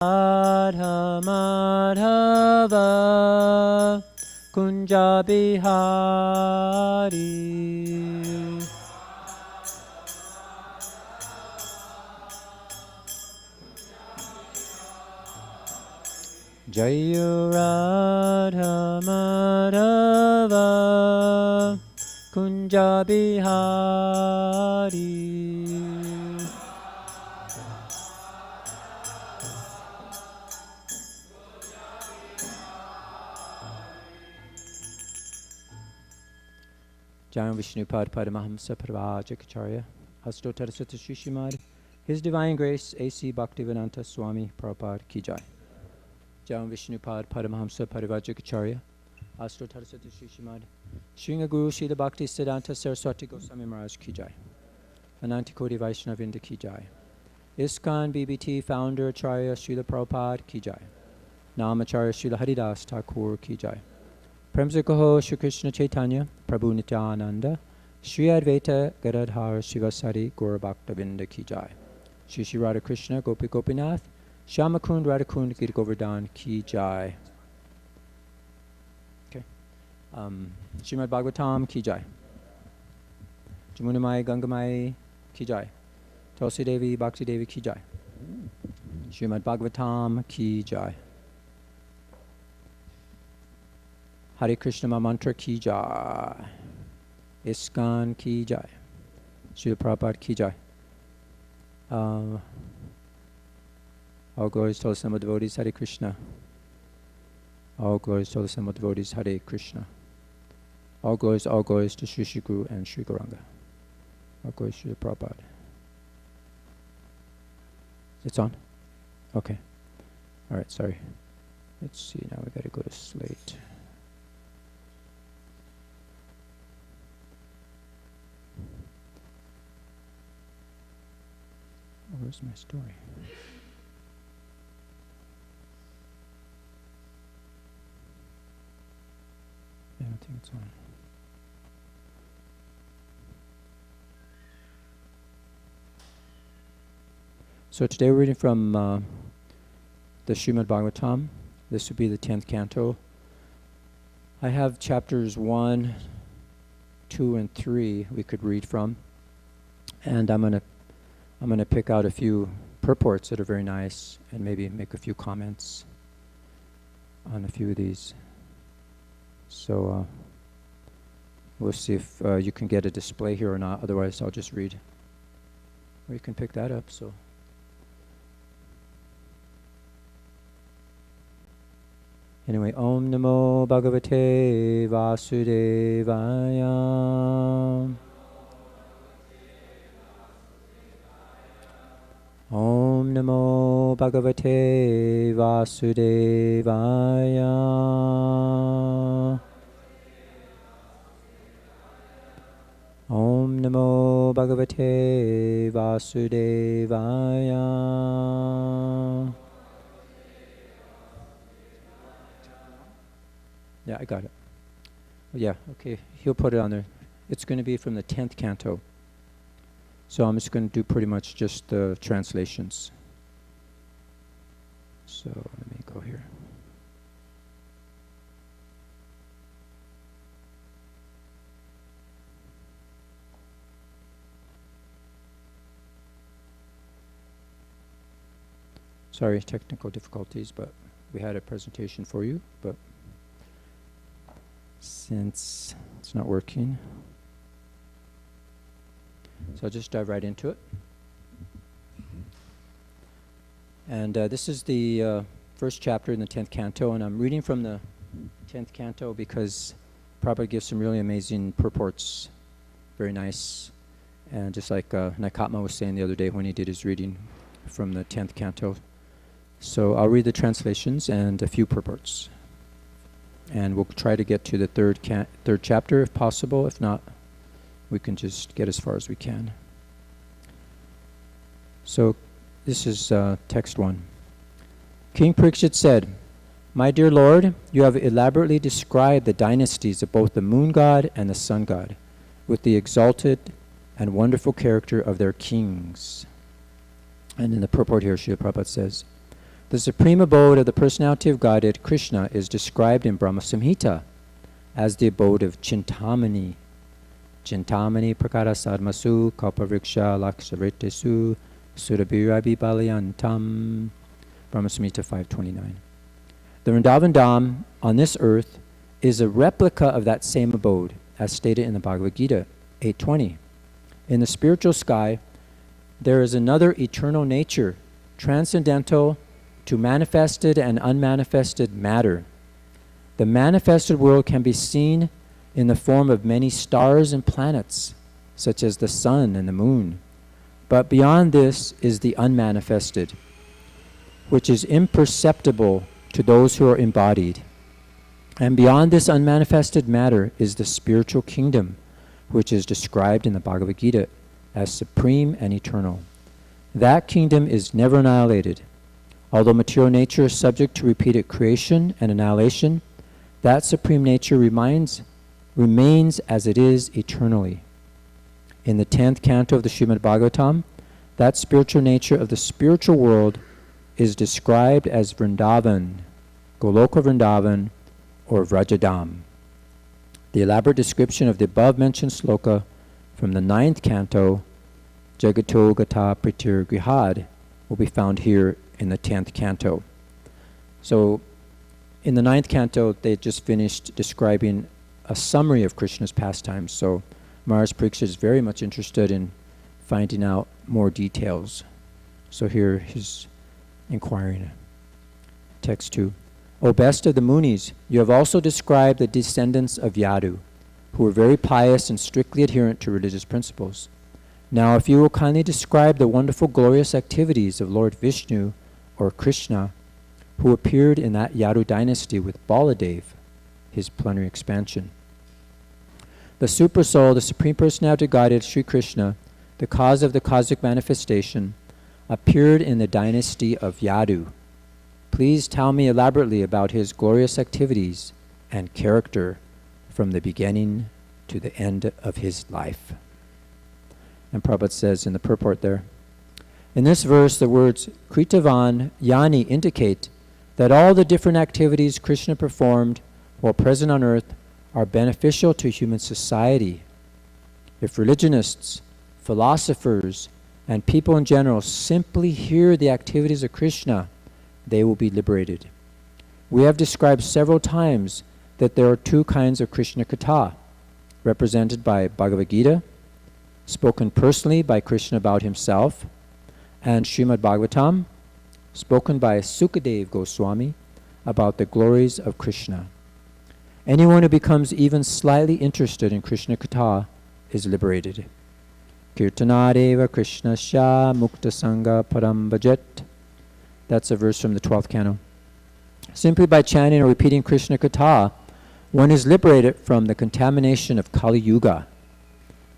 Radha Madhava Kunja Bihari Jayu Radha Madhava Kunja Bihari Jayam Vishnupad Paramahamsa Parvajakacharya Astottara Sutta Shishimad His Divine Grace A.C. Bhaktivedanta Swami Prabhupada Ki Jai. Jayam Vishnupad Paramahamsa Parvajakacharya Astottara Sutta Shishimad Sringa Guru Srila Bhakti Siddhanta Saraswati Goswami Maharaj Ki Jai. Ananti Koti Vaishnavinda Ki Jai. ISKCON BBT Founder Acharya Srila Prabhupada Ki Jai. Namacharya Srila Haridas Thakur Ki Jai. Premsikaho Shri Krishna Chaitanya Prabhu Nityananda Shri Advaita Gadadhar Shivasari Gaura Bhaktavinda Ki Jai. Shri Shri Radha Krishna Gopi Gopinath Shyamakund Radhakund Gita Govardhan Ki Jai. Okay. Srimad Bhagavatam Ki Jai. Jamunamai Gangamai Ki Jai. Tulsi Devi Bhakti Devi Ki Jai. Srimad Bhagavatam Ki Jai. Hare Krishna Mantra Ki Jai. ISKCON Ki Jai. Srila Prabhupada Ki Jai. All glories to the assembled devotees, Hare Krishna. All glories to the assembled devotees, Hare Krishna. All glories to Sri Sri Guru and Sri Gauranga. All glories to Srila Prabhupada. It's on? Okay. Alright, sorry. Let's see, now we gotta go to Slate. Where's my story? I don't think it's on. So today we're reading from the Srimad Bhagavatam. This would be the 10th canto. I have chapters 1, 2, and 3 we could read from. And I'm going to pick out a few purports that are very nice and maybe make a few comments on a few of these. So we'll see if you can get a display here or not. Otherwise, I'll just read. Or you can pick that up. So. Anyway, Om Namo Bhagavate Vasudevaya. Om Namo Bhagavate Vasudevaya. Om Namo Bhagavate Vasudevaya. Yeah, I got it. Yeah, okay, he'll put it on there. It's going to be from the 10th canto. So I'm just going to do pretty much just the translations. So let me go here. Sorry, technical difficulties, but we had a presentation for you, but since it's not working, so I'll just dive right into it. And this is the first chapter in the 10th canto, and I'm reading from the 10th canto because Prabhupada gives some really amazing purports, very nice, and just like Naikatma was saying the other day when he did his reading from the 10th canto. So I'll read the translations and a few purports. And we'll try to get to the third chapter if possible. If not, we can just get as far as we can. So this is text 1. King Parikshit said, "My dear Lord, you have elaborately described the dynasties of both the moon god and the sun god, with the exalted and wonderful character of their kings." And in the purport here, Srila Prabhupada says, The supreme abode of the personality of Godhead, Krishna, is described in Brahma Samhita as the abode of Chintamani. Chintamani prakara sadmasu kalpavriksha lakshavritesu surabhirabi balayantam. Brahma Samhita 529. The Vrindavan Dham on this earth is a replica of that same abode, as stated in the Bhagavad Gita 8:20. In the spiritual sky, there is another eternal nature, transcendental to manifested and unmanifested matter. The manifested world can be seen in the form of many stars and planets, such as the sun and the moon. But beyond this is the unmanifested, which is imperceptible to those who are embodied. And beyond this unmanifested matter is the spiritual kingdom, which is described in the Bhagavad Gita as supreme and eternal. That kingdom is never annihilated. Although material nature is subject to repeated creation and annihilation, that supreme nature remains as it is eternally. In the 10th canto of the Srimad Bhagavatam, that spiritual nature of the spiritual world is described as Vrindavan, Goloka Vrindavan, or Vrajadam. The elaborate description of the above-mentioned sloka from the 9th canto, Jagato Gata Pritir Grihad, will be found here in the 10th canto. So, in the 9th canto, they just finished describing a summary of Krishna's pastimes. So, Maharaj Parikshit is very much interested in finding out more details. So here he's inquiring. Text 2. O best of the Munis, you have also described the descendants of Yadu, who were very pious and strictly adherent to religious principles. Now, if you will kindly describe the wonderful, glorious activities of Lord Vishnu, or Krishna, who appeared in that Yadu dynasty with Baladev, his plenary expansion. The Supersoul, the Supreme Personality of Godhead, Sri Krishna, the cause of the cosmic manifestation, appeared in the dynasty of Yadu. Please tell me elaborately about his glorious activities and character from the beginning to the end of his life. And Prabhupada says in the purport there, in this verse, the words Kritavan Yani indicate that all the different activities Krishna performed while present on earth are beneficial to human society. If religionists, philosophers, and people in general simply hear the activities of Krishna, they will be liberated. We have described several times that there are two kinds of Krishna Katha, represented by Bhagavad Gita, spoken personally by Krishna about himself, and Srimad Bhagavatam, spoken by Sukadev Goswami about the glories of Krishna. Anyone who becomes even slightly interested in Krishna Katha is liberated. Kirtanadeva Krishna Sha Mukta Sangha Param Bhajet. That's a verse from the 12th canto. Simply by chanting or repeating Krishna Katha, one is liberated from the contamination of Kali Yuga.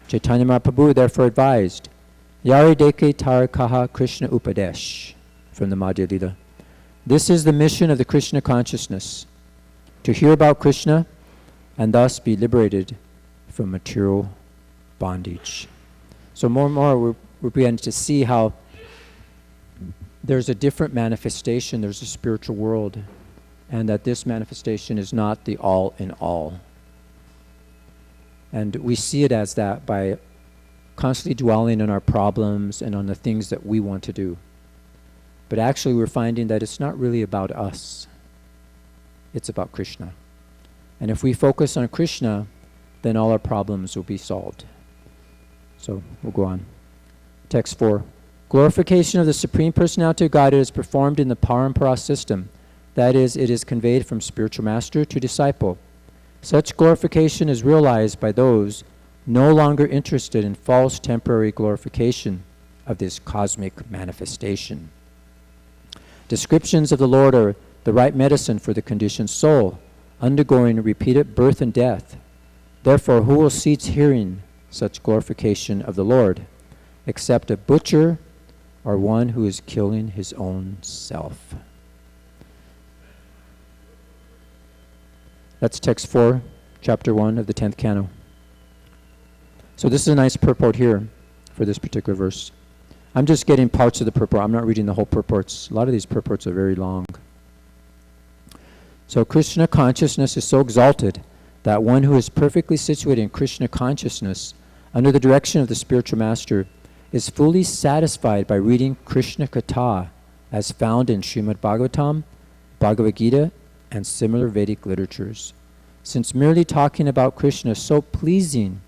Chaitanya Mahaprabhu therefore advised, Yari Deke Tarakaha Krishna Upadesh, from the Madhya Lila. This is the mission of the Krishna consciousness, to hear about Krishna and thus be liberated from material bondage. So more and more we're beginning to see how there's a different manifestation, there's a spiritual world, and that this manifestation is not the all in all. And we see it as that by constantly dwelling on our problems and on the things that we want to do. But actually we're finding that it's not really about us. It's about Krishna. And if we focus on Krishna, then all our problems will be solved. So we'll go on. Text 4. Glorification of the Supreme Personality of Godhead is performed in the Parampara system. That is, it is conveyed from spiritual master to disciple. Such glorification is realized by those no longer interested in false temporary glorification of this cosmic manifestation. Descriptions of the Lord are the right medicine for the conditioned soul, undergoing repeated birth and death. Therefore, who will cease hearing such glorification of the Lord, except a butcher or one who is killing his own self? That's text 4, chapter 1 of the 10th canto. So this is a nice purport here for this particular verse. I'm just getting parts of the purport. I'm not reading the whole purports. A lot of these purports are very long. So Krishna consciousness is so exalted that one who is perfectly situated in Krishna consciousness under the direction of the spiritual master is fully satisfied by reading Krishna Katha as found in Srimad Bhagavatam, Bhagavad Gita, and similar Vedic literatures. Since merely talking about Krishna is so pleasing,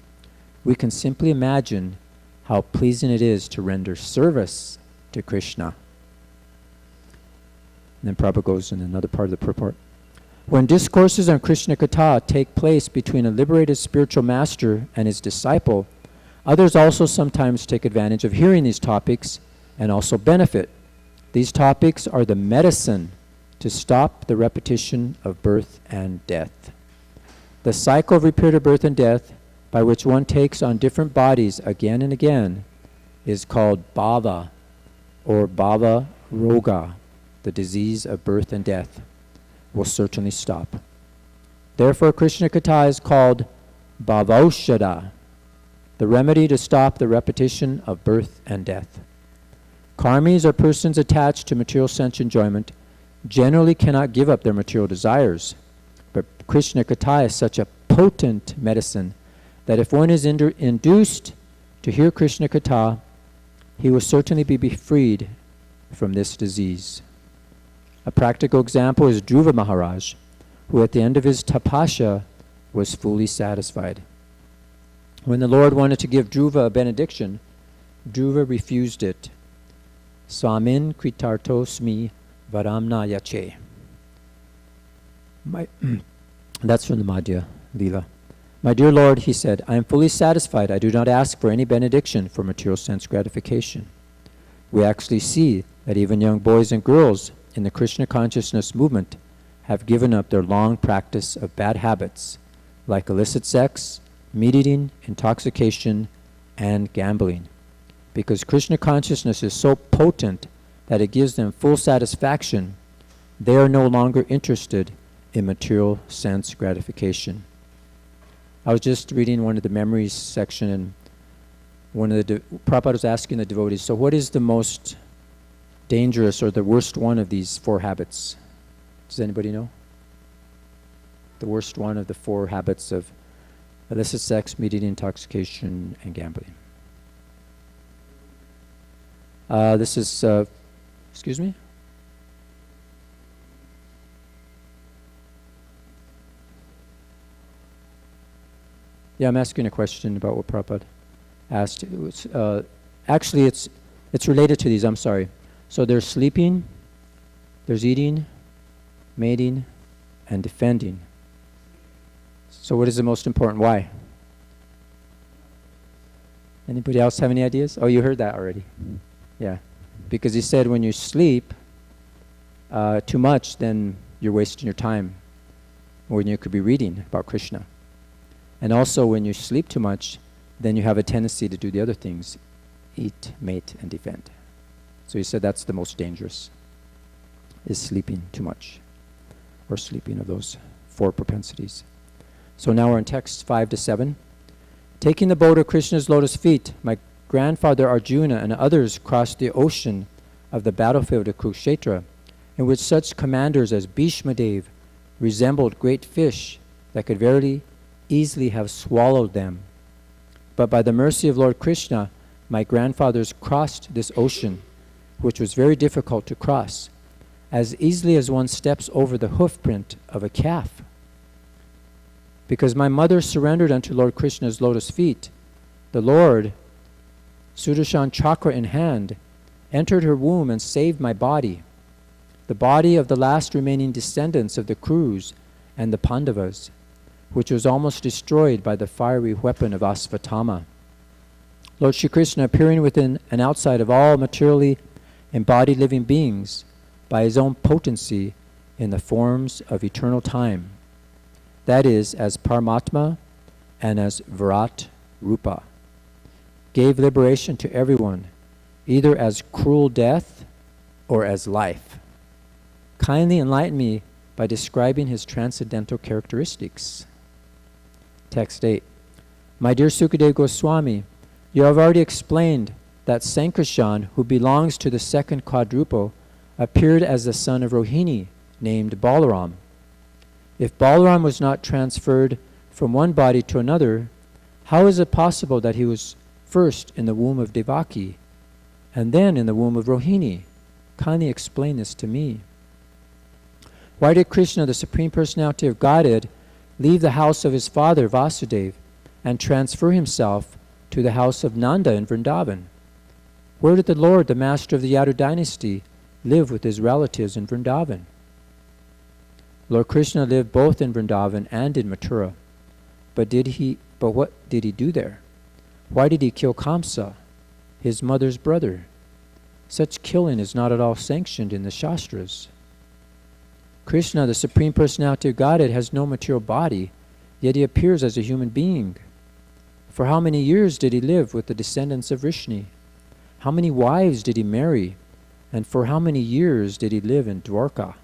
we can simply imagine how pleasing it is to render service to Krishna. And then Prabhupada goes in another part of the purport. When discourses on Krishna Katha take place between a liberated spiritual master and his disciple, others also sometimes take advantage of hearing these topics and also benefit. These topics are the medicine to stop the repetition of birth and death. The cycle of repeated birth and death, by which one takes on different bodies again and again, is called bhava, or bhava roga, the disease of birth and death, will certainly stop. Therefore, Krishna Katha is called bhavaushada, the remedy to stop the repetition of birth and death. Karmis, or persons attached to material sense enjoyment, generally cannot give up their material desires. But Krishna Katha is such a potent medicine that if one is induced to hear Krishna Katha, he will certainly be freed from this disease. A practical example is Dhruva Maharaj, who at the end of his tapasya was fully satisfied. When the Lord wanted to give Dhruva a benediction, Dhruva refused it. Swamin kritartosmi varamna yache. That's from the Madhya Lila. My dear Lord, he said, I am fully satisfied. I do not ask for any benediction for material sense gratification. We actually see that even young boys and girls in the Krishna consciousness movement have given up their long practice of bad habits like illicit sex, meat eating, intoxication, and gambling. Because Krishna consciousness is so potent that it gives them full satisfaction, they are no longer interested in material sense gratification. I was just reading one of the memories section, and one of the Prabhupada was asking the devotees, so what is the most dangerous or the worst one of these four habits? Does anybody know? The worst one of the four habits of illicit sex, meat eating, intoxication, and gambling. This is, excuse me? Yeah, I'm asking a question about what Prabhupada asked. Actually, it's related to these, I'm sorry. So there's sleeping, there's eating, mating, and defending. So what is the most important? Why? Anybody else have any ideas? Oh, you heard that already. Yeah. Because he said when you sleep too much, then you're wasting your time when you could be reading about Krishna. And also when you sleep too much, then you have a tendency to do the other things, eat, mate, and defend. So he said that's the most dangerous, is sleeping too much, or sleeping of those four propensities. So now we're in text 5 to 7. Taking the boat of Krishna's lotus feet, my grandfather Arjuna and others crossed the ocean of the battlefield of Kurukshetra, in which such commanders as Bhishma Dev resembled great fish that could very easily have swallowed them. But by the mercy of Lord Krishna, my grandfathers crossed this ocean, which was very difficult to cross, as easily as one steps over the hoofprint of a calf. Because my mother surrendered unto Lord Krishna's lotus feet, the Lord, Sudarshan Chakra in hand, entered her womb and saved my body, the body of the last remaining descendants of the Kurus and the Pandavas, which was almost destroyed by the fiery weapon of Asvatthama. Lord Shri Krishna, appearing within and outside of all materially embodied living beings by his own potency in the forms of eternal time, that is, as Paramatma and as Virat Rupa, gave liberation to everyone, either as cruel death or as life. Kindly enlighten me by describing his transcendental characteristics. Text 8. My dear Sukadeva Goswami, you have already explained that Sankarshan, who belongs to the second quadruple, appeared as the son of Rohini, named Balaram. If Balaram was not transferred from one body to another, how is it possible that he was first in the womb of Devaki, and then in the womb of Rohini? Kindly explain this to me. Why did Krishna, the Supreme Personality of Godhead, leave the house of his father, Vasudeva, and transfer himself to the house of Nanda in Vrindavan? Where did the Lord, the master of the Yadu dynasty, live with his relatives in Vrindavan? Lord Krishna lived both in Vrindavan and in Mathura. But what did he do there? Why did he kill Kamsa, his mother's brother? Such killing is not at all sanctioned in the Shastras. Krishna, the Supreme Personality of Godhead, has no material body, yet he appears as a human being. For how many years did he live with the descendants of Vrishni? How many wives did he marry? And for how many years did he live in Dwarka?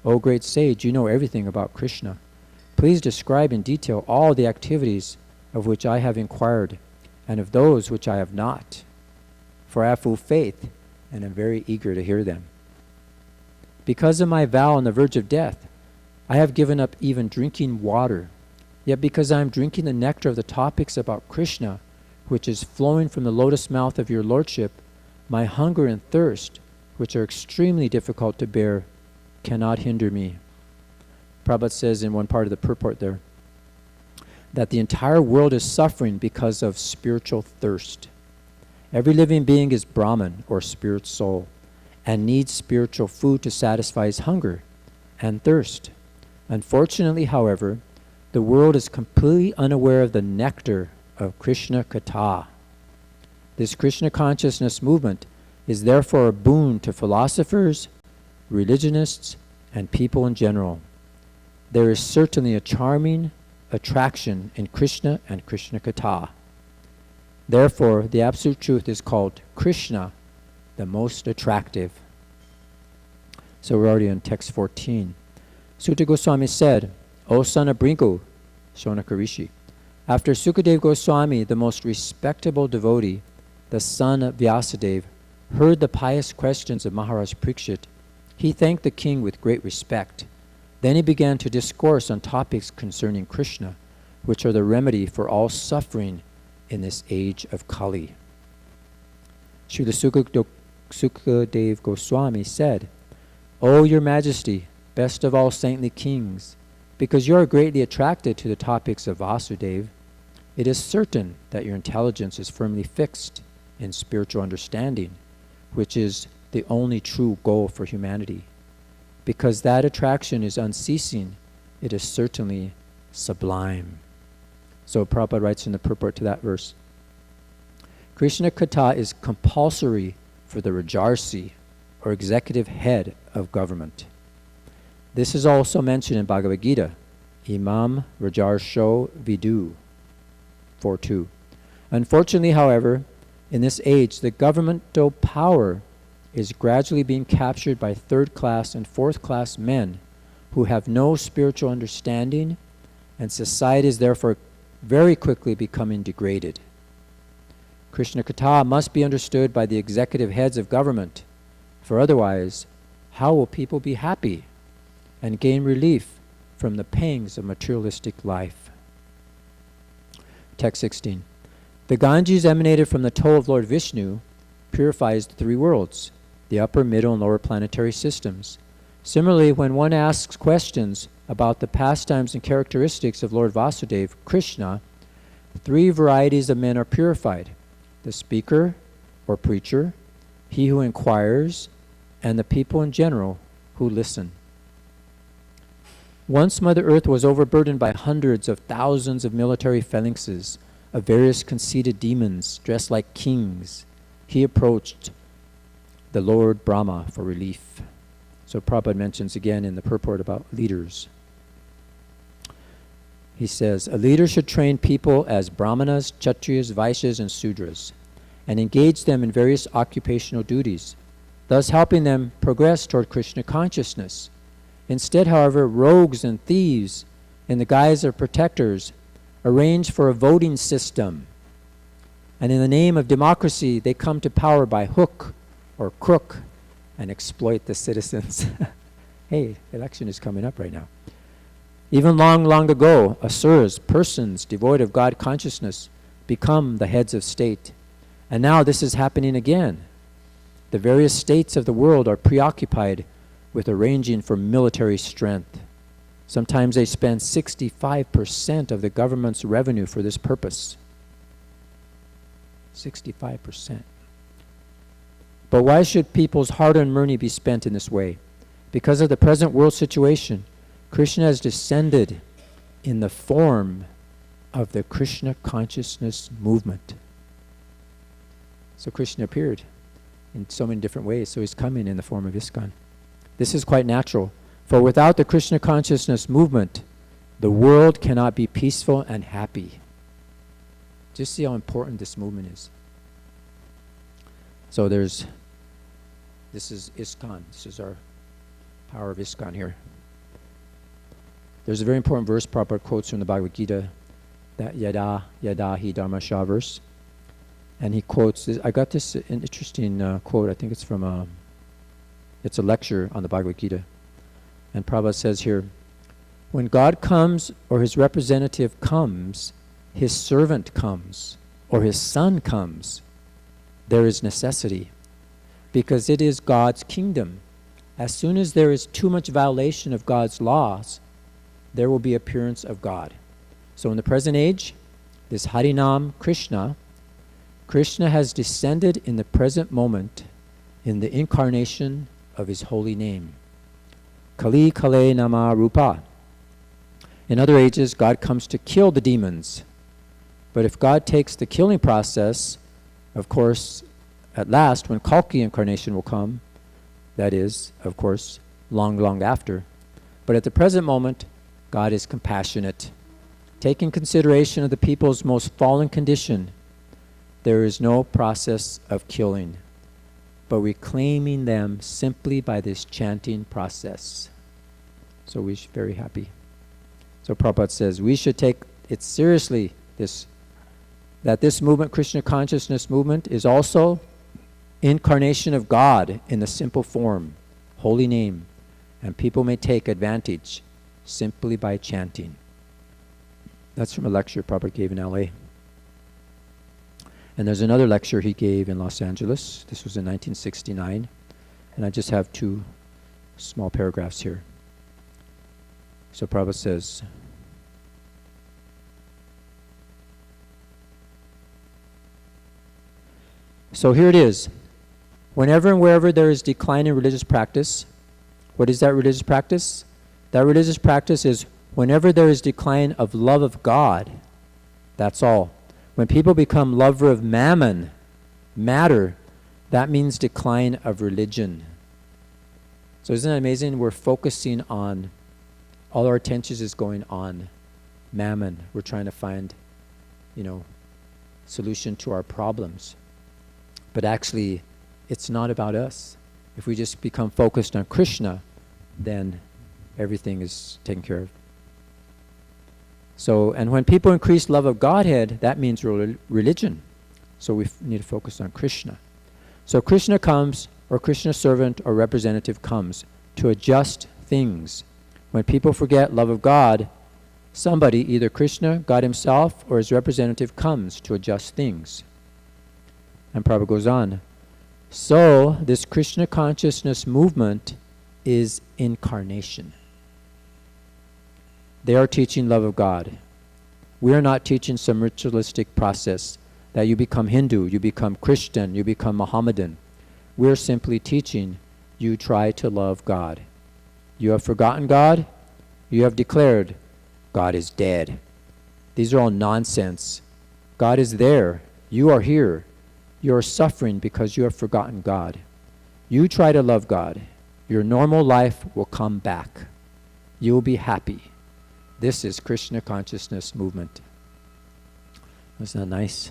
O great sage, you know everything about Krishna. Please describe in detail all the activities of which I have inquired, and of those which I have not. For I have full faith, and am very eager to hear them. Because of my vow on the verge of death, I have given up even drinking water. Yet because I am drinking the nectar of the topics about Krishna, which is flowing from the lotus mouth of your lordship, my hunger and thirst, which are extremely difficult to bear, cannot hinder me. Prabhupada says in one part of the purport there, that the entire world is suffering because of spiritual thirst. Every living being is Brahman, or spirit soul, and needs spiritual food to satisfy his hunger and thirst. Unfortunately, however, the world is completely unaware of the nectar of Krishna Katha. This Krishna consciousness movement is therefore a boon to philosophers, religionists, and people in general. There is certainly a charming attraction in Krishna and Krishna Katha. Therefore, the Absolute Truth is called Krishna, the most attractive. So we're already in text 14. Sutta Goswami said, O son of Bringu, Shonaka Rishi, after Sukadeva Goswami, the most respectable devotee, the son of Vyasadeva, heard the pious questions of Maharaj Parikshit, he thanked the king with great respect. Then he began to discourse on topics concerning Krishna, which are the remedy for all suffering in this age of Kali. Srila Sukadeva Goswami said, O your majesty, best of all saintly kings, because you are greatly attracted to the topics of Vasudeva, it is certain that your intelligence is firmly fixed in spiritual understanding, which is the only true goal for humanity. Because that attraction is unceasing, it is certainly sublime. So Prabhupada writes in the purport to that verse, Krishna Katha is compulsory for the Rajarsi, or executive head of government. This is also mentioned in Bhagavad Gita, Imam Rajarsho Vidu 4.2. Unfortunately, however, in this age, the governmental power is gradually being captured by third-class and fourth-class men who have no spiritual understanding, and society is therefore very quickly becoming degraded. Krishna Katha must be understood by the executive heads of government, for otherwise, how will people be happy and gain relief from the pangs of materialistic life? Text 16. The Ganges emanated from the toe of Lord Vishnu purifies the three worlds, the upper, middle, and lower planetary systems. Similarly, when one asks questions about the pastimes and characteristics of Lord Vasudeva, Krishna, three varieties of men are purified: the speaker or preacher, he who inquires, and the people in general who listen. Once Mother Earth was overburdened by hundreds of thousands of military phalanxes of various conceited demons dressed like kings. He approached the Lord Brahma for relief. So Prabhupada mentions again in the purport about leaders. He says, a leader should train people as Brahmanas, Kshatriyas, Vaishyas, and Sudras, and engage them in various occupational duties, thus helping them progress toward Krishna consciousness. Instead, however, rogues and thieves, in the guise of protectors, arrange for a voting system And in the name of democracy, they come to power by hook or crook and exploit the citizens. Hey, election is coming up right now. Even long, long ago, asuras, persons devoid of God consciousness, become the heads of state. And now this is happening again. The various states of the world are preoccupied with arranging for military strength. Sometimes they spend 65% of the government's revenue for this purpose. 65%. But why should people's hard-earned money be spent in this way? Because of the present world situation, Krishna has descended in the form of the Krishna consciousness movement. So Krishna appeared in so many different ways, so he's coming in the form of ISKCON. This is quite natural, for without the Krishna consciousness movement, the world cannot be peaceful and happy. Just see how important this movement is. So this is ISKCON. This is our power of ISKCON here. There's a very important verse Prabhupada quotes from the Bhagavad Gita, that yada hi dharmasha verse. And he quotes this. I got this interesting quote. I think it's from it's a lecture on the Bhagavad Gita. And Prabhupada says here, when God comes or his representative comes, his servant comes, or his son comes, there is necessity, because it is God's kingdom. As soon as there is too much violation of God's laws, there will be appearance of God. So in the present age, this Harinam Krishna has descended in the present moment in the incarnation of his holy name. Kali Kale Nama Rupa. In other ages, God comes to kill the demons. But if God takes the killing process, of course, at last, when Kalki incarnation will come, that is, of course, long, long after. But at the present moment, God is compassionate. Taking consideration of the people's most fallen condition, there is no process of killing, but reclaiming them simply by this chanting process. So we're very happy. So Prabhupada says, we should take it seriously, that this movement, Krishna consciousness movement, is also incarnation of God in the simple form, holy name, and people may take advantage simply by chanting. That's from a lecture Prabhupada gave in LA. And there's another lecture he gave in Los Angeles. This was in 1969. And I just have two small paragraphs here. So Prabhupada says, so here it is. Whenever and wherever there is decline in religious practice, what is that religious practice? That religious practice is whenever there is decline of love of God, that's all. When people become lover of mammon, matter, that means decline of religion. So isn't that amazing? We're focusing on, all our attention is going on mammon. We're trying to find, solution to our problems. But actually, it's not about us. If we just become focused on Krishna, then everything is taken care of. So, and when people increase love of Godhead, that means religion. So we need to focus on Krishna. So Krishna comes, or Krishna's servant or representative comes to adjust things. When people forget love of God, somebody, either Krishna, God himself, or his representative comes to adjust things. And Prabhupada goes on. So this Krishna consciousness movement is incarnation. They are teaching love of God. We are not teaching some ritualistic process that you become Hindu, you become Christian, you become Mohammedan. We are simply teaching you try to love God. You have forgotten God, you have declared God is dead. These are all nonsense. God is there. You are here. You are suffering because you have forgotten God. You try to love God. Your normal life will come back. You will be happy. This is Krishna consciousness movement. Isn't that nice?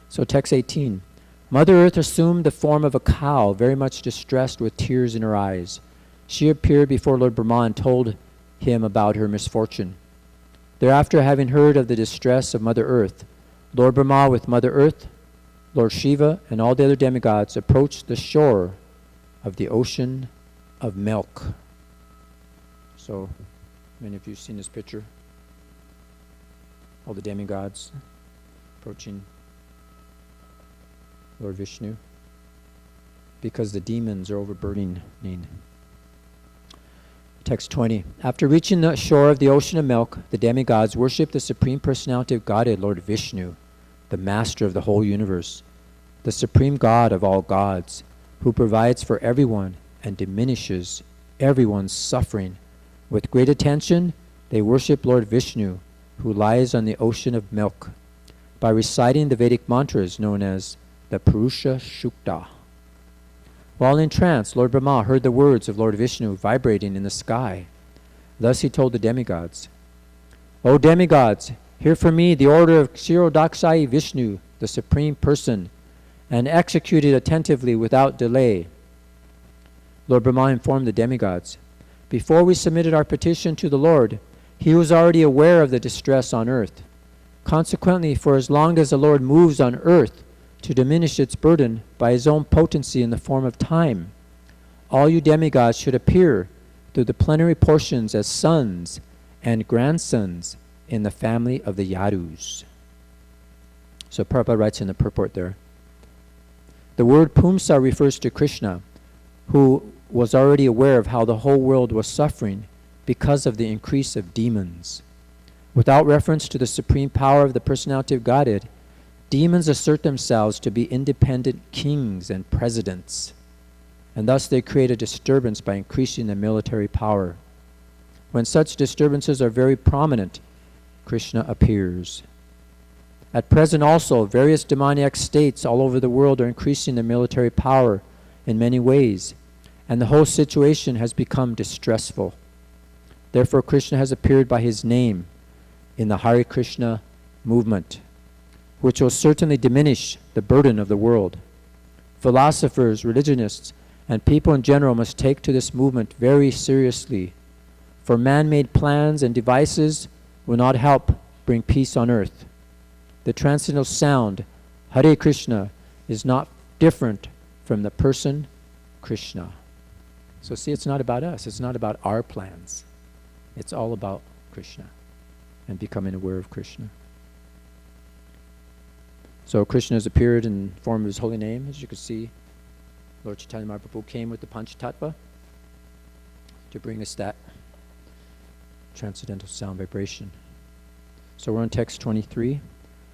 So text 18. Mother Earth assumed the form of a cow, very much distressed with tears in her eyes. She appeared before Lord Brahma and told him about her misfortune. Thereafter, having heard of the distress of Mother Earth, Lord Brahma with Mother Earth, Lord Shiva, and all the other demigods approached the shore of the ocean of milk. So, many of you have seen this picture. All the demigods approaching Lord Vishnu because the demons are overburdening. Text 20. After reaching the shore of the ocean of milk, the demigods worship the Supreme Personality of Godhead, Lord Vishnu, the master of the whole universe, the supreme God of all gods, who provides for everyone and diminishes everyone's suffering. With great attention, they worship Lord Vishnu, who lies on the ocean of milk, by reciting the Vedic mantras known as the Purusha Shukta. While in trance, Lord Brahma heard the words of Lord Vishnu vibrating in the sky. Thus he told the demigods, O demigods, hear from me the order of Kshirodakshai Vishnu, the Supreme Person, and execute it attentively without delay. Lord Brahma informed the demigods, before we submitted our petition to the Lord, he was already aware of the distress on earth. Consequently, for as long as the Lord moves on earth to diminish its burden by his own potency in the form of time, all you demigods should appear through the plenary portions as sons and grandsons in the family of the Yadus. So Prabhupada writes in the purport there, the word Pumsa refers to Krishna, who was already aware of how the whole world was suffering because of the increase of demons. Without reference to the supreme power of the personality of Godhead, demons assert themselves to be independent kings and presidents, and thus they create a disturbance by increasing the military power. When such disturbances are very prominent, Krishna appears. At present also, various demoniac states all over the world are increasing their military power in many ways, and the whole situation has become distressful. Therefore, Krishna has appeared by his name in the Hare Krishna movement, which will certainly diminish the burden of the world. Philosophers, religionists, and people in general must take to this movement very seriously, for man-made plans and devices will not help bring peace on earth. The transcendental sound, Hare Krishna, is not different from the person Krishna. So see, it's not about us. It's not about our plans. It's all about Krishna and becoming aware of Krishna. So Krishna has appeared in the form of his holy name. As you can see, Lord Chaitanya Mahaprabhu came with the Panchatattva to bring us that transcendental sound vibration. So we're on text 23.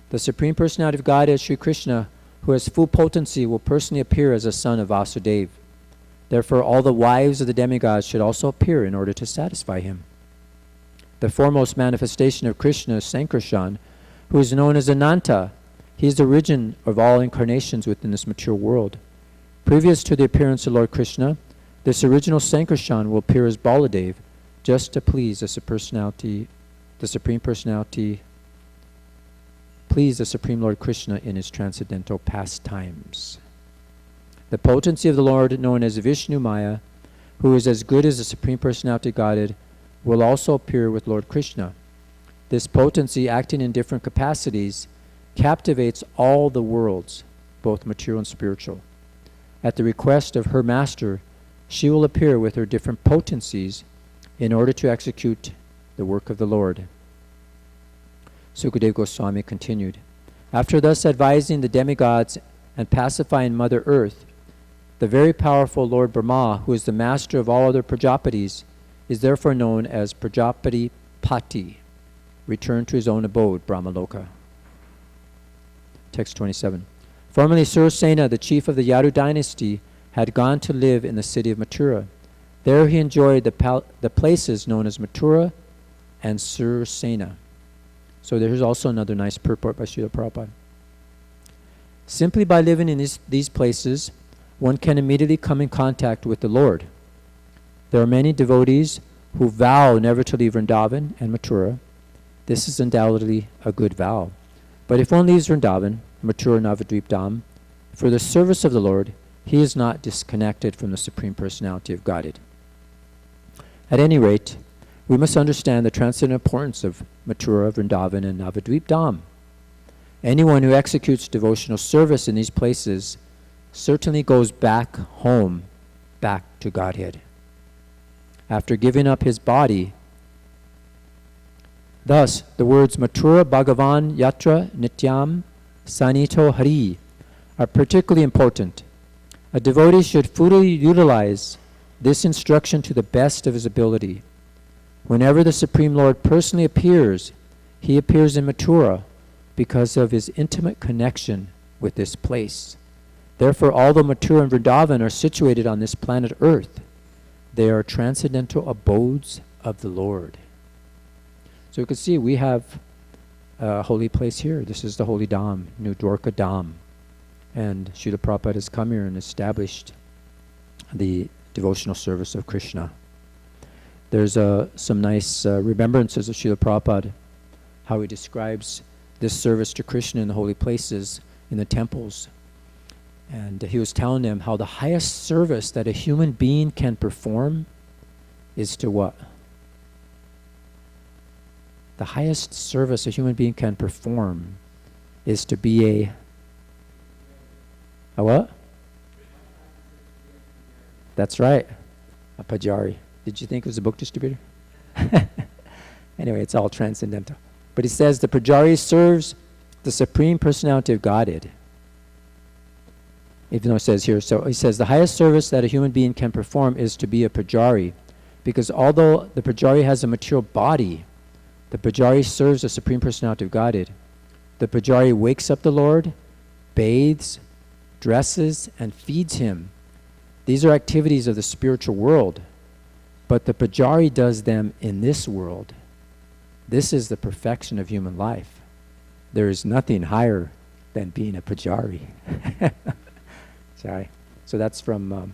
The Supreme Personality of Godhead, Sri Krishna, who has full potency, will personally appear as a son of Vasudeva. Therefore, all the wives of the demigods should also appear in order to satisfy him. The foremost manifestation of Krishna is Sankarshan, who is known as Ananta. He is the origin of all incarnations within this mature world. Previous to the appearance of Lord Krishna, this original Sankarshan will appear as Baladev, just to please the Supreme Personality, please the Supreme Lord Krishna in his transcendental pastimes. The potency of the Lord, known as Vishnu Maya, who is as good as the Supreme Personality of Godhead, will also appear with Lord Krishna. This potency, acting in different capacities, captivates all the worlds, both material and spiritual. At the request of her master, she will appear with her different potencies in order to execute the work of the Lord. Sukadeva Goswami continued, after thus advising the demigods and pacifying Mother Earth, the very powerful Lord Brahma, who is the master of all other Prajapatis, is therefore known as Prajapati Pati, returned to his own abode, Brahmaloka. Text 27. Formerly Surasena, the chief of the Yadu dynasty, had gone to live in the city of Mathura. There he enjoyed the places known as Mathura and Surasena. So there's also another nice purport by Srila Prabhupada. Simply by living in these places, one can immediately come in contact with the Lord. There are many devotees who vow never to leave Vrindavan and Mathura. This is undoubtedly a good vow. But if one leaves Vrindavan, Mathura, Navadvip Dham, for the service of the Lord, he is not disconnected from the Supreme Personality of Godhead. At any rate, we must understand the transcendental importance of Mathura, Vrindavan, and Navadvip Dham. Anyone who executes devotional service in these places certainly goes back home, back to Godhead. After giving up his body, thus the words Mathura Bhagavan Yatra Nityam Sanito Hari are particularly important. A devotee should fully utilize this instruction to the best of his ability. Whenever the Supreme Lord personally appears, he appears in Mathura because of his intimate connection with this place. Therefore, although Mathura and Vrindavan are situated on this planet Earth, they are transcendental abodes of the Lord. So you can see we have a holy place here. This is the holy Dham, New Dwarka Dham. And Srila Prabhupada has come here and established the devotional service of Krishna. There's some nice remembrances of Srila Prabhupada, how he describes this service to Krishna in the holy places, in the temples. And he was telling them how the highest service that a human being can perform is to what? The highest service a human being can perform is to be a what? That's right, a pujari. Did you think it was a book distributor? Anyway, it's all transcendental. But he says the pujari serves the Supreme Personality of Godhead. Even though it says here, so he says the highest service that a human being can perform is to be a pujari, because although the pujari has a material body, the pujari serves the Supreme Personality of Godhead. The pujari wakes up the Lord, bathes, dresses, and feeds him. These are activities of the spiritual world, but the pujari does them in this world. This is the perfection of human life. There is nothing higher than being a pujari. Sorry. So that's from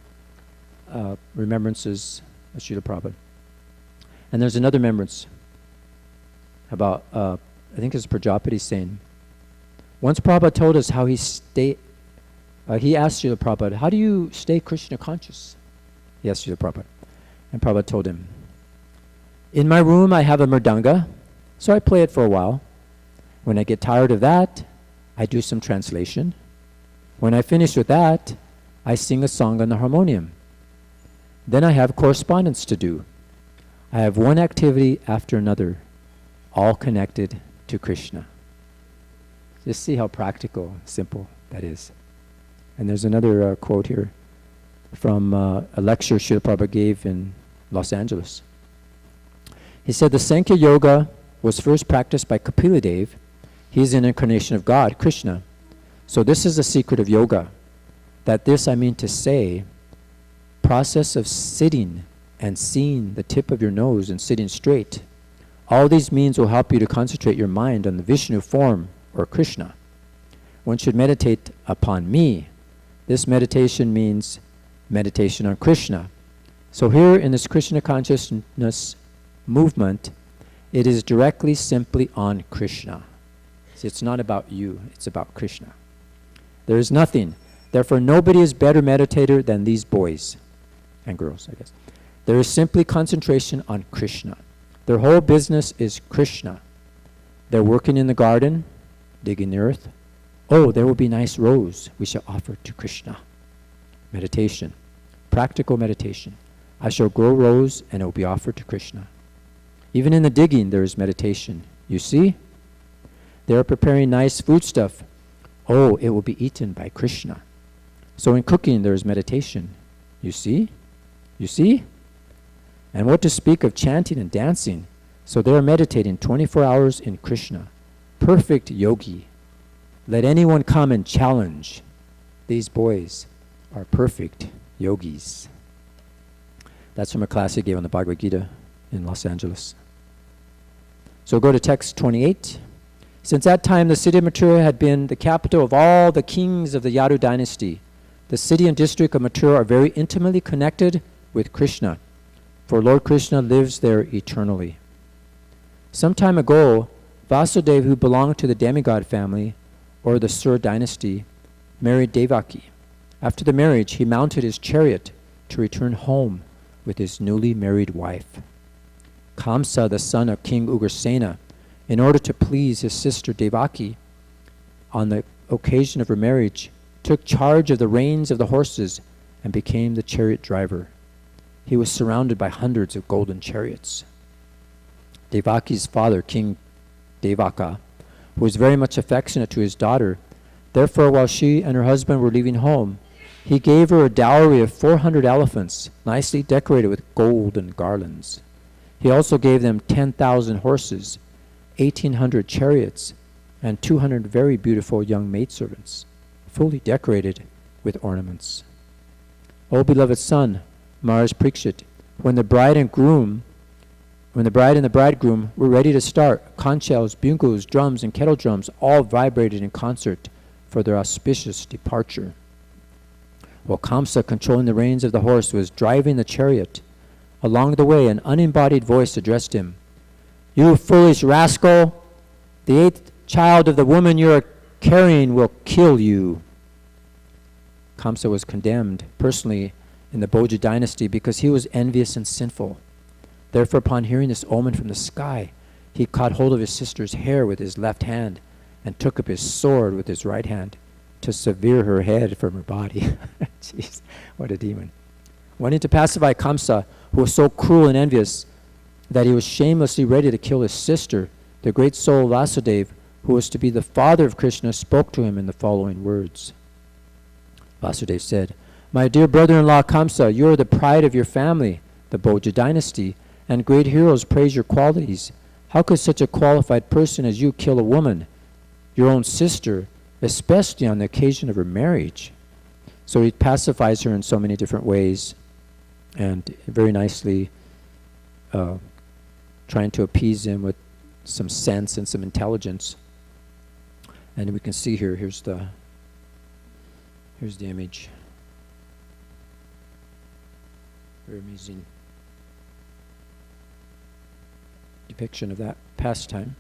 Remembrances of Srila Prabhupada. And there's another remembrance about, I think it's Prajapati saying, once Prabhupada told us how he asked Srila Prabhupada, how do you stay Krishna conscious? He asked Srila Prabhupada. And Prabhupada told him, in my room I have a mridanga, so I play it for a while. When I get tired of that, I do some translation. When I finish with that, I sing a song on the harmonium. Then I have correspondence to do. I have one activity after another, all connected to Krishna. Just see how practical, simple that is. And there's another quote here from a lecture Srila Prabhupada gave in Los Angeles. He said the Sankhya Yoga was first practiced by Kapila Dev. He is an incarnation of God, Krishna. So this is the secret of yoga. That this, I mean to say, process of sitting and seeing the tip of your nose and sitting straight. All these means will help you to concentrate your mind on the Vishnu form, or Krishna. One should meditate upon me. This meditation means meditation on Krishna. So here in this Krishna consciousness movement, it is directly simply on Krishna. See, it's not about you, it's about Krishna. There is nothing. Therefore, nobody is better meditator than these boys and girls, I guess. There is simply concentration on Krishna. Their whole business is Krishna. They're working in the garden, digging the earth. Oh, there will be nice rose we shall offer to Krishna. Meditation, practical meditation. I shall grow rose and it will be offered to Krishna. Even in the digging, there is meditation. You see? They are preparing nice foodstuff. Oh, it will be eaten by Krishna. So in cooking, there is meditation. You see? You see? And what to speak of chanting and dancing? So they are meditating 24 hours in Krishna. Perfect yogi. Let anyone come and challenge. These boys are perfect yogis. That's from a class he gave on the Bhagavad Gita in Los Angeles. So go to text 28. Since that time, the city of Mathura had been the capital of all the kings of the Yadu dynasty. The city and district of Mathura are very intimately connected with Krishna, for Lord Krishna lives there eternally. Some time ago, Vasudeva, who belonged to the demigod family, or the Sur dynasty, married Devaki. After the marriage, he mounted his chariot to return home with his newly married wife. Kamsa, the son of King Ugrasena, in order to please his sister Devaki, on the occasion of her marriage, took charge of the reins of the horses and became the chariot driver. He was surrounded by hundreds of golden chariots. Devaki's father, King Devaka, who was very much affectionate to his daughter, therefore while she and her husband were leaving home, he gave her a dowry of 400 elephants, nicely decorated with gold and garlands. He also gave them 10,000 horses, 1,800 chariots, and 200 very beautiful young maidservants, fully decorated with ornaments. O beloved son, Maharaj Parikshit, when the bride and the bridegroom were ready to start, conch shells, bugles, drums, and kettle drums all vibrated in concert for their auspicious departure. While Kamsa, controlling the reins of the horse, was driving the chariot, along the way an unembodied voice addressed him. "You foolish rascal! The 8th child of the woman you are carrying will kill you." Kamsa was condemned personally in the Bhoja dynasty because he was envious and sinful. Therefore, upon hearing this omen from the sky, he caught hold of his sister's hair with his left hand and took up his sword with his right hand to sever her head from her body. Jeez, what a demon. Wanting to pacify Kamsa, who was so cruel and envious that he was shamelessly ready to kill his sister, the great soul Vasudeva, who was to be the father of Krishna, spoke to him in the following words. Vasudeva said, "My dear brother-in-law Kamsa, you are the pride of your family, the Bhoja dynasty, and great heroes praise your qualities. How could such a qualified person as you kill a woman, your own sister, especially on the occasion of her marriage?" So he pacifies her in so many different ways, and very nicely trying to appease him with some sense and some intelligence. And we can see here, here's the image. Very amazing depiction of that pastime.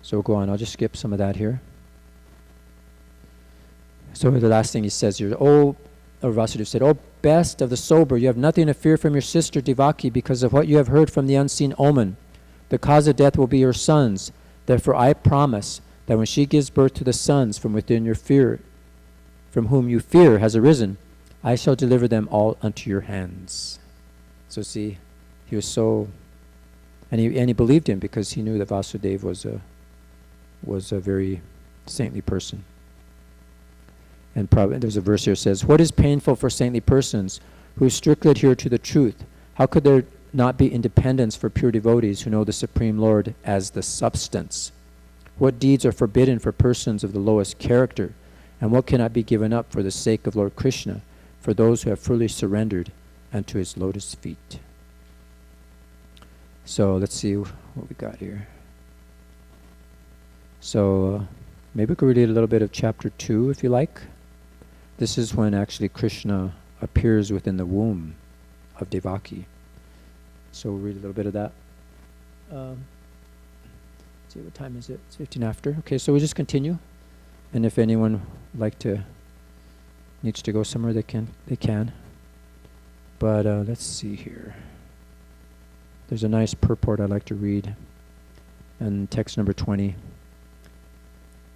So we'll go on. I'll just skip some of that here. So the last thing he says here, Vasudeva said, "O best of the sober, you have nothing to fear from your sister Devaki because of what you have heard from the unseen omen. The cause of death will be your sons. Therefore I promise that when she gives birth to the sons from within your fear, from whom you fear has arisen, I shall deliver them all unto your hands." So see, he was so, and he believed him because he knew that Vasudeva was a very saintly person. And there's a verse here that says, "What is painful for saintly persons who strictly adhere to the truth? How could there not be independence for pure devotees who know the Supreme Lord as the substance? What deeds are forbidden for persons of the lowest character? And what cannot be given up for the sake of Lord Krishna, for those who have fully surrendered unto his lotus feet?" So let's see what we got here. So maybe we could read a little bit of chapter 2 if you like. This is when actually Krishna appears within the womb of Devaki. So we'll read a little bit of that. Let's see, what time is it? It's 15 after. Okay, so we'll just continue. And if anyone needs to go somewhere, they can. But let's see here. There's a nice purport I'd like to read. And text number 20.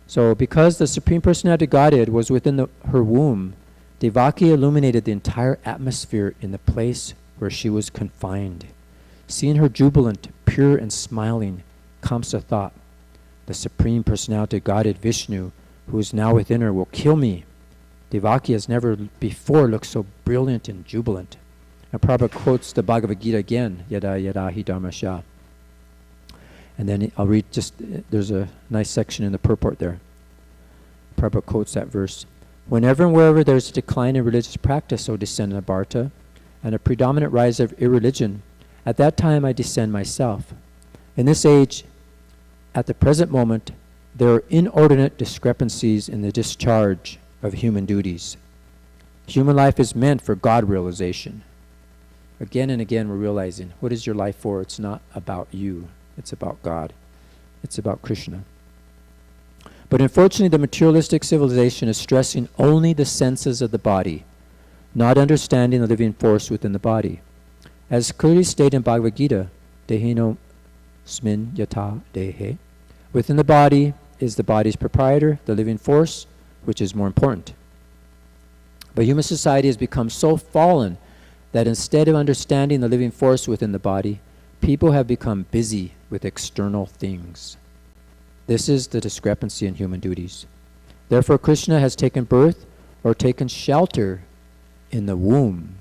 So because the Supreme Personality of Godhead was within her womb, Devaki illuminated the entire atmosphere in the place where she was confined. Seeing her jubilant, pure and smiling, Kamsa thought, "The Supreme Personality of Godhead Vishnu, who is now within her, will kill me. Devaki has never before looked so brilliant and jubilant." And Prabhupada quotes the Bhagavad Gita again, "Yada yada hi dharmasya." And then I'll read there's a nice section in the purport there. Prabhupada quotes that verse. "Whenever and wherever there is a decline in religious practice, O descendant of Bharata, and a predominant rise of irreligion, at that time I descend myself. In this age, at the present moment, there are inordinate discrepancies in the discharge of human duties. Human life is meant for God realization." Again and again we're realizing, what is your life for? It's not about you. It's about God. It's about Krishna. But unfortunately, the materialistic civilization is stressing only the senses of the body, not understanding the living force within the body. As clearly stated in Bhagavad Gita, Dehino smin yata dehe, within the body is the body's proprietor, the living force, which is more important. But human society has become so fallen that instead of understanding the living force within the body, people have become busy with external things. This is the discrepancy in human duties. Therefore, Krishna has taken birth or taken shelter in the womb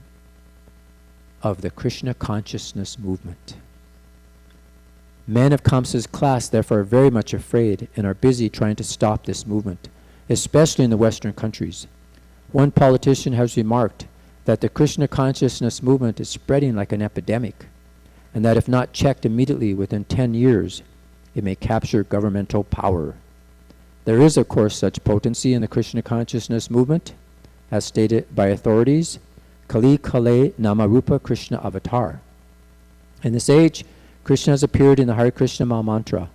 of the Krishna consciousness movement. Men of Kamsa's class, therefore, are very much afraid and are busy trying to stop this movement, especially in the Western countries. One politician has remarked that the Krishna consciousness movement is spreading like an epidemic, and that if not checked immediately within 10 years, it may capture governmental power. There is, of course, such potency in the Krishna consciousness movement, as stated by authorities, Kali Kale Namarupa Krishna Avatar. In this age, Krishna has appeared in the Hare Krishna Maha Mantra.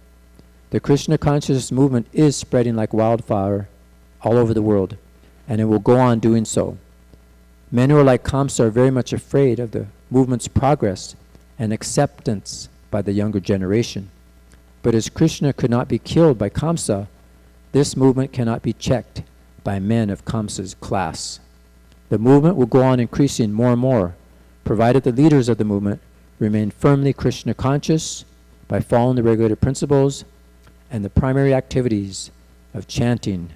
The Krishna consciousness movement is spreading like wildfire all over the world, and it will go on doing so. Men who are like Kamsa are very much afraid of the movement's progress and acceptance by the younger generation. But as Krishna could not be killed by Kamsa, this movement cannot be checked by men of Kamsa's class. The movement will go on increasing more and more, provided the leaders of the movement remain firmly Krishna conscious by following the regulated principles and the primary activities of chanting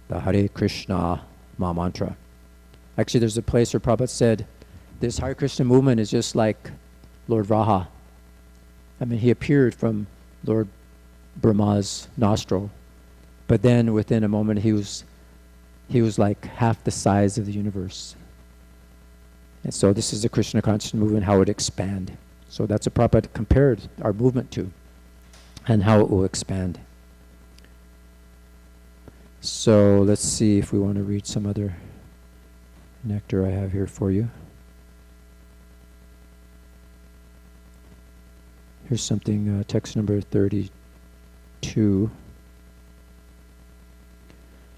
the Hare Krishna Maha Mantra. Actually, there's a place where Prabhupada said, this Hare Krishna movement is just like Lord Vraha. I mean, he appeared from Lord Brahma's nostril, but then within a moment he was like half the size of the universe. And so this is the Krishna consciousness movement, how it would expand. So that's what Prabhupada compared our movement to, and how it will expand. So let's see if we want to read some other nectar I have here for you. Here's something, text number 32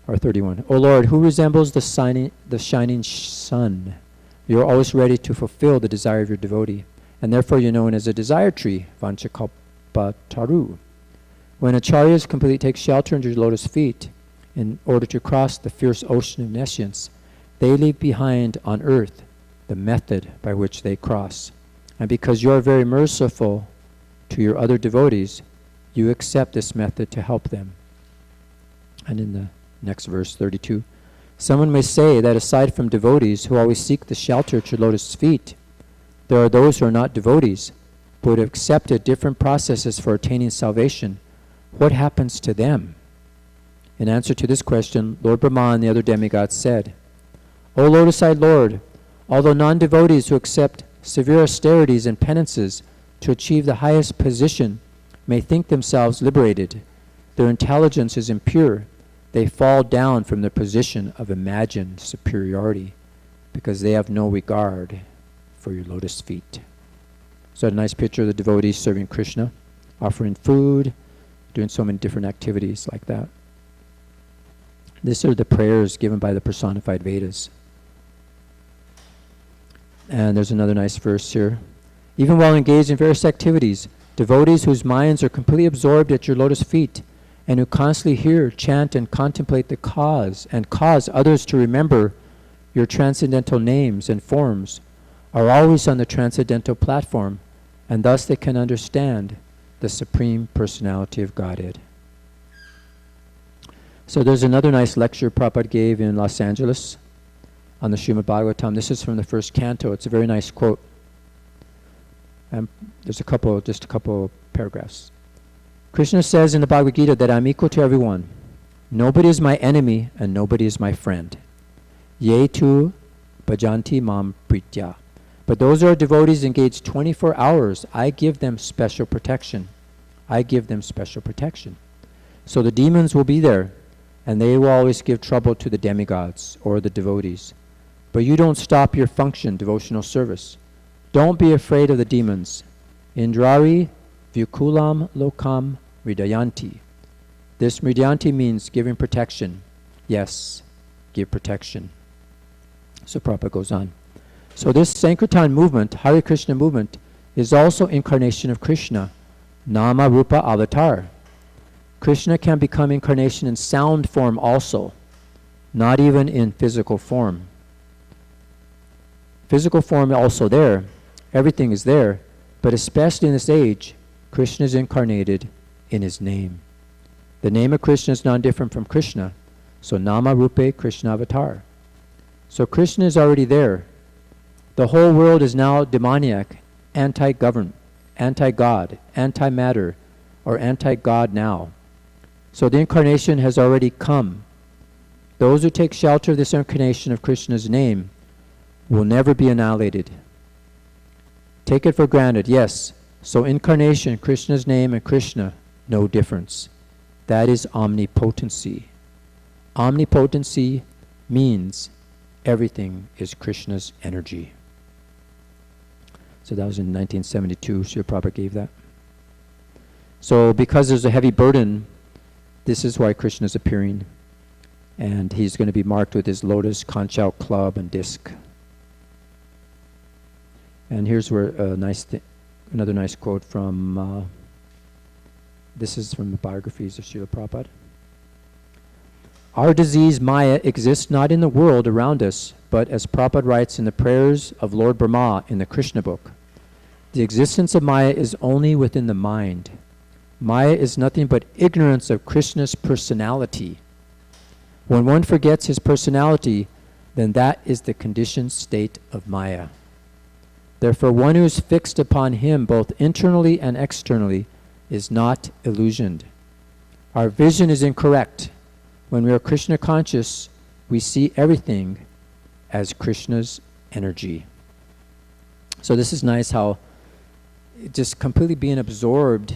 or 31. O Lord, who resembles the shining sun? You are always ready to fulfill the desire of your devotee, and therefore you're known as a desire tree, Vanchakalpataru. When acharyas completely take shelter under your lotus feet in order to cross the fierce ocean of nescience, they leave behind on earth the method by which they cross. And because you are very merciful to your other devotees, you accept this method to help them. And in the next verse, 32, someone may say that aside from devotees who always seek the shelter at your lotus feet, there are those who are not devotees, but have accepted different processes for attaining salvation. What happens to them? In answer to this question, Lord Brahma and the other demigods said, O lotus-eyed Lord, although non-devotees who accept severe austerities and penances to achieve the highest position may think themselves liberated, their intelligence is impure. They fall down from their position of imagined superiority because they have no regard for your lotus feet. So a nice picture of the devotees serving Krishna, offering food, doing so many different activities like that. These are the prayers given by the personified Vedas. And there's another nice verse here. Even while engaged in various activities, devotees whose minds are completely absorbed at your lotus feet and who constantly hear, chant, and contemplate the cause and cause others to remember your transcendental names and forms are always on the transcendental platform, and thus they can understand the Supreme Personality of Godhead. So there's another nice lecture Prabhupada gave in Los Angeles on the Srimad Bhagavatam. This is from the first canto. It's a very nice quote. And there's just a couple paragraphs. Krishna says in the Bhagavad Gita that I'm equal to everyone. Nobody is my enemy and nobody is my friend. Ye tu bhajanti mam pritya. But those who are devotees engaged 24 hours, I give them special protection. I give them special protection. So the demons will be there, and they will always give trouble to the demigods or the devotees. But you don't stop your function, devotional service. Don't be afraid of the demons. Indrari vyukulam lokam mridayanti. This mridayanti means giving protection. Yes, give protection. So Prabhupada goes on. So this Sankirtan movement, Hare Krishna movement, is also incarnation of Krishna, Nama Rupa Avatar. Krishna can become incarnation in sound form also, not even in physical form. Physical form also there, everything is there, but especially in this age, Krishna is incarnated in his name. The name of Krishna is not different from Krishna, so Nama Rupe Krishna Avatar. So Krishna is already there. The whole world is now demoniac, anti-government, anti-God, anti-matter, or anti-God now. So the incarnation has already come. Those who take shelter of this incarnation of Krishna's name will never be annihilated. Take it for granted, yes. So incarnation, Krishna's name, and Krishna, no difference. That is omnipotency. Omnipotency means everything is Krishna's energy. So that was in 1972, Srila Prabhupada gave that. So because there's a heavy burden, this is why Krishna is appearing. And he's going to be marked with his lotus, conch shell, club, and disc. And here's where another nice quote from, this is from the biographies of Srila Prabhupada. Our disease, Maya, exists not in the world around us, but as Prabhupada writes in the prayers of Lord Brahma in the Krishna book, the existence of Maya is only within the mind. Maya is nothing but ignorance of Krishna's personality. When one forgets his personality, then that is the conditioned state of Maya. Therefore, one who is fixed upon him both internally and externally is not illusioned. Our vision is incorrect. When we are Krishna conscious, we see everything as Krishna's energy. So this is nice how just completely being absorbed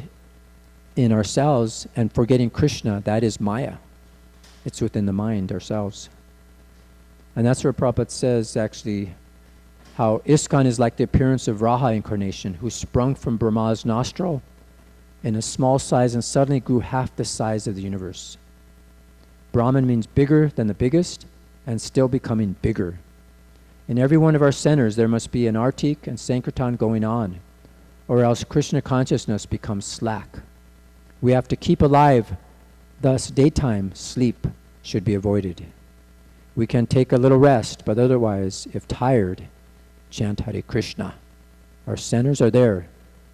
in ourselves and forgetting Krishna, that is Maya. It's within the mind, ourselves. And that's where Prabhupada says, actually, how ISKCON is like the appearance of Raha incarnation, who sprung from Brahma's nostril in a small size and suddenly grew half the size of the universe. Brahman means bigger than the biggest and still becoming bigger. In every one of our centers, there must be an Artik and Sankirtan going on, or else Krishna consciousness becomes slack. We have to keep alive, thus daytime sleep should be avoided. We can take a little rest, but otherwise, if tired, chant Hare Krishna. Our centers are there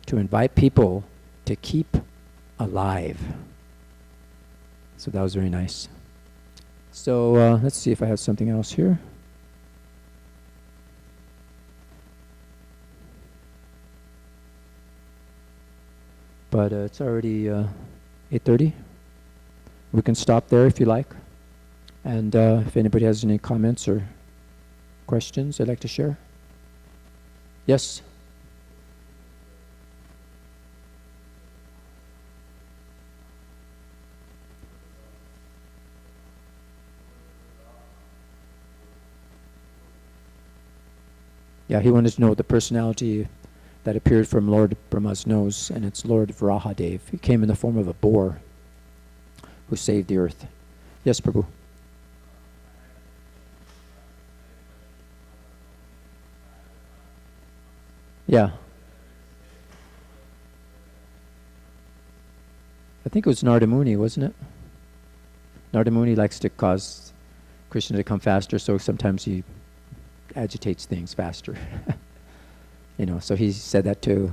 to invite people to keep alive. So that was very nice. So let's see if I have something else here. But it's already 8:30. We can stop there if you like. And if anybody has any comments or questions they'd like to share. Yes? Yeah, he wanted to know the personality that appeared from Lord Brahma's nose, and it's Lord Varahadev. He came in the form of a boar who saved the earth. Yes, Prabhu? Yeah. I think it was Narada Muni, wasn't it? Narada Muni likes to cause Krishna to come faster, so sometimes he agitates things faster. So he said that to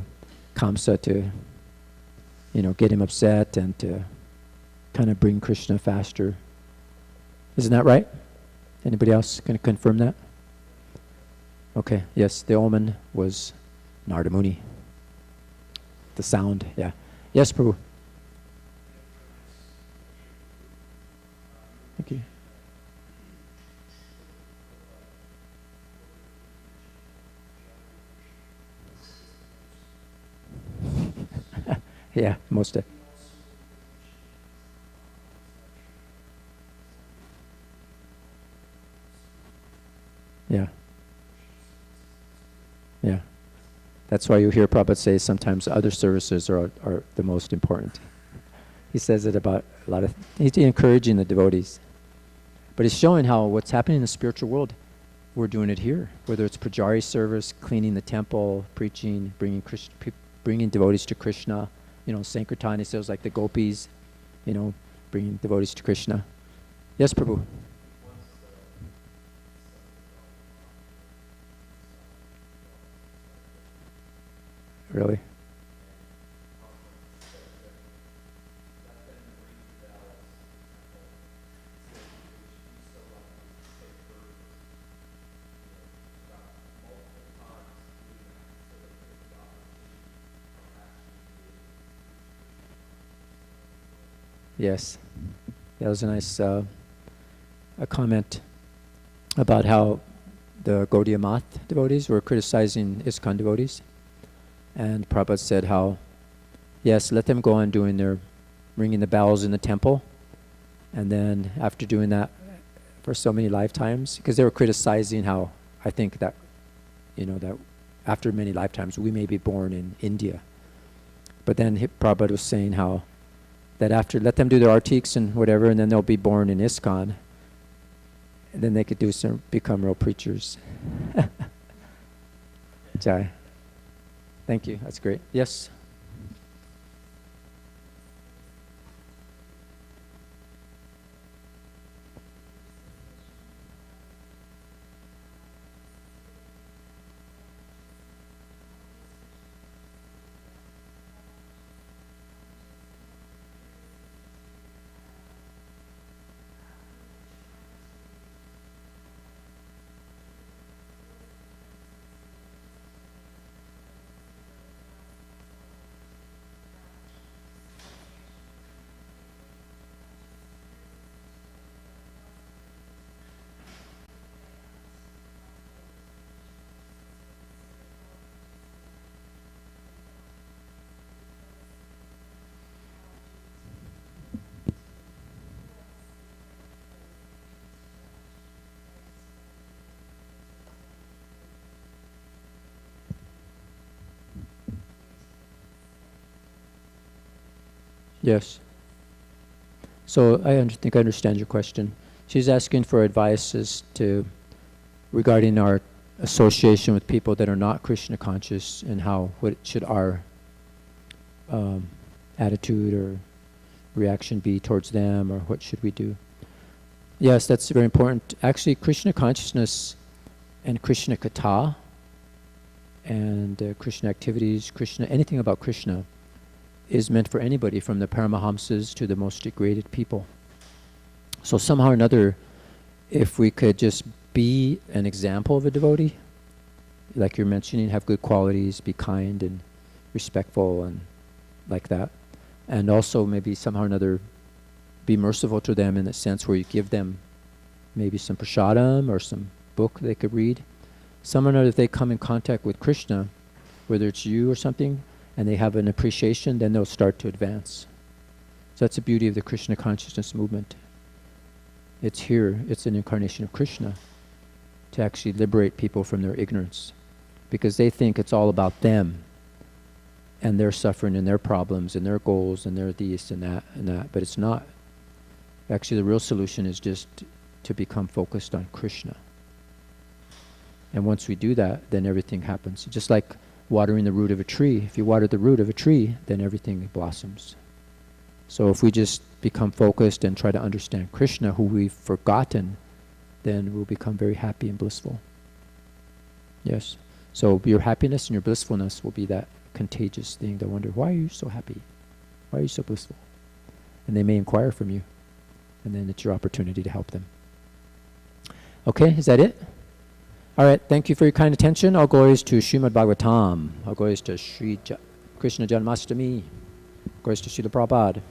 Kamsa to, get him upset and to kind of bring Krishna faster. Isn't that right? Anybody else going to confirm that? Okay, yes, the omen was Narada Muni. The sound, yeah. Yes, Prabhu. Thank you. Yeah, most of it. Yeah. Yeah. That's why you hear Prabhupada say sometimes other services are the most important. He says it about a lot of, he's encouraging the devotees. But he's showing how what's happening in the spiritual world, we're doing it here. Whether it's Pujari service, cleaning the temple, preaching, bringing devotees to Krishna, Sankirtan, he says like the gopis, bringing devotees to Krishna. Yes, Prabhu. Really? Yes. That was a nice a comment about how the Gaudiya Math devotees were criticizing ISKCON devotees. And Prabhupada said how, yes, let them go on doing their, ringing the bells in the temple. And then after doing that for so many lifetimes, because they were criticizing how, I think that, that after many lifetimes, we may be born in India. But then Prabhupada was saying how, that after, let them do their artiks and whatever, and then they'll be born in ISKCON. And then they could become real preachers. Jai. Thank you, that's great. Yes? Yes. So I think I understand your question. She's asking for advice as to regarding our association with people that are not Krishna conscious, and what should our attitude or reaction be towards them, or what should we do? Yes, that's very important. Actually, Krishna consciousness and Krishna katha and Krishna activities, anything about Krishna is meant for anybody, from the Paramahamsas to the most degraded people. So somehow or another, if we could just be an example of a devotee, like you're mentioning, have good qualities, be kind and respectful and like that, and also maybe somehow or another be merciful to them in the sense where you give them maybe some prasadam or some book they could read. Somehow or another, if they come in contact with Krishna, whether it's you or something, and they have an appreciation, then they'll start to advance. So that's the beauty of the Krishna consciousness movement. It's here, it's an incarnation of Krishna to actually liberate people from their ignorance, because they think it's all about them and their suffering and their problems and their goals and their this and that, but it's not. Actually, the real solution is just to become focused on Krishna. And once we do that, then everything happens. Just like watering the root of a tree. If you water the root of a tree, then everything blossoms. So if we just become focused and try to understand Krishna, who we've forgotten, then we'll become very happy and blissful. Yes. So your happiness and your blissfulness will be that contagious thing. They'll wonder, why are you so happy? Why are you so blissful? And they may inquire from you. And then it's your opportunity to help them. Okay, is that it? All right, thank you for your kind attention. All glories to Srimad Bhagavatam. All glories to Krishna Janmastami. All glories to Srila Prabhupada.